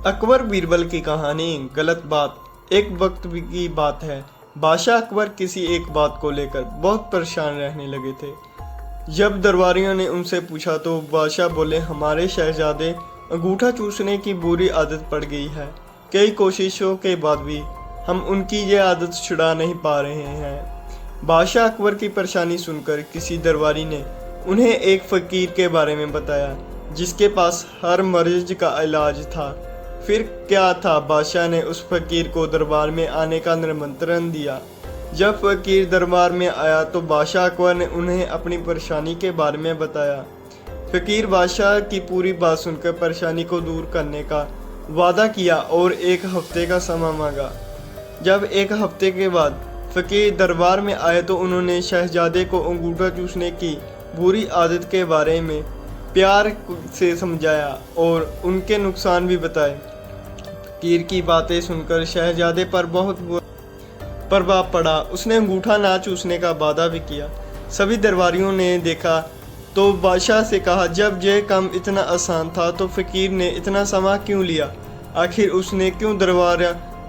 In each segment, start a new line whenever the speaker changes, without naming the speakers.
अकबर बीरबल की कहानी। गलत बात। एक वक्त की बात है, बादशाह अकबर किसी एक बात को लेकर बहुत परेशान रहने लगे थे। जब दरबारियों ने उनसे पूछा तो बादशाह बोले, हमारे शहजादे अंगूठा चूसने की बुरी आदत पड़ गई है। कई कोशिशों के बाद भी हम उनकी ये आदत छुड़ा नहीं पा रहे हैं। बादशाह अकबर की परेशानी सुनकर किसी दरबारी ने उन्हें एक फ़कीर के बारे में बताया जिसके पास हर मर्ज का इलाज था। फिर क्या था, बादशाह ने उस फकीर को दरबार में आने का निमंत्रण दिया। जब फकीर दरबार में आया तो बादशाह अकबर ने उन्हें अपनी परेशानी के बारे में बताया। फकीर बादशाह की पूरी बात सुनकर परेशानी को दूर करने का वादा किया और एक हफ्ते का समय मांगा। जब एक हफ्ते के बाद फकीर दरबार में आए तो उन्होंने शहजादे को अंगूठा चूसने की बुरी आदत के बारे में प्यार से समझाया और उनके नुकसान भी बताए। फकीर की बातें सुनकर शहजादे पर बहुत प्रभाव पड़ा। उसने अंगूठा ना चूसने का वादा भी किया। सभी दरबारियों ने देखा तो बादशाह से कहा, जब यह काम इतना आसान था तो फकीर ने इतना समय क्यों लिया? आखिर उसने क्यों दरबार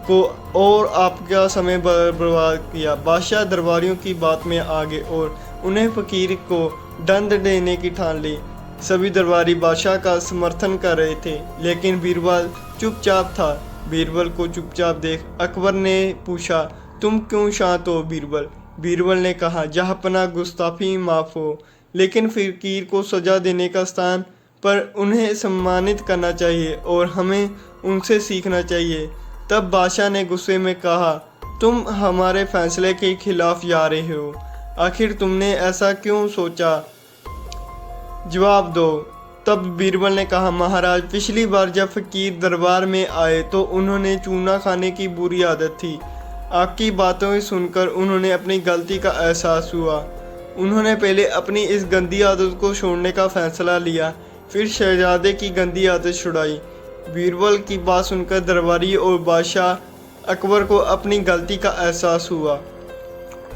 को और आपका समय बर्बाद किया? बादशाह दरबारियों की बात में आ गए और उन्हें फकीर को दंड देने की ठान ली। सभी दरबारी बादशाह का समर्थन कर रहे थे, लेकिन बीरबल चुपचाप था। बीरबल को चुपचाप देख अकबर ने पूछा, तुम क्यों शांत हो बीरबल? बीरबल ने कहा, जहाँपना गुस्ताखी माफ़ हो, लेकिन फकीर को सजा देने का स्थान पर उन्हें सम्मानित करना चाहिए और हमें उनसे सीखना चाहिए। तब बादशाह ने गुस्से में कहा, तुम हमारे फैसले के खिलाफ जा रहे हो। आखिर तुमने ऐसा क्यों सोचा? जवाब दो। तब बीरबल ने कहा, महाराज, पिछली बार जब फकीर दरबार में आए तो उन्होंने चूना खाने की बुरी आदत थी। आपकी बातों सुनकर उन्होंने अपनी गलती का एहसास हुआ। उन्होंने पहले अपनी इस गंदी आदत को छोड़ने का फैसला लिया, फिर शहजादे की गंदी आदत छुड़ाई। बीरबल की बात सुनकर दरबारी और बादशाह अकबर को अपनी गलती का एहसास हुआ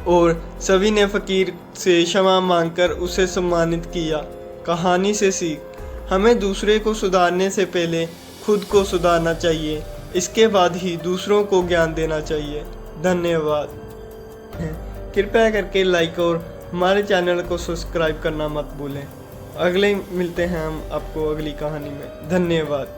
और सभी ने फकीर से क्षमा मांगकर उसे सम्मानित किया। कहानी से सीख, हमें दूसरे को सुधारने से पहले खुद को सुधारना चाहिए, इसके बाद ही दूसरों को ज्ञान देना चाहिए। धन्यवाद। कृपया करके लाइक और हमारे चैनल को सब्सक्राइब करना मत भूलें। अगले मिलते हैं हम आपको अगली कहानी में। धन्यवाद।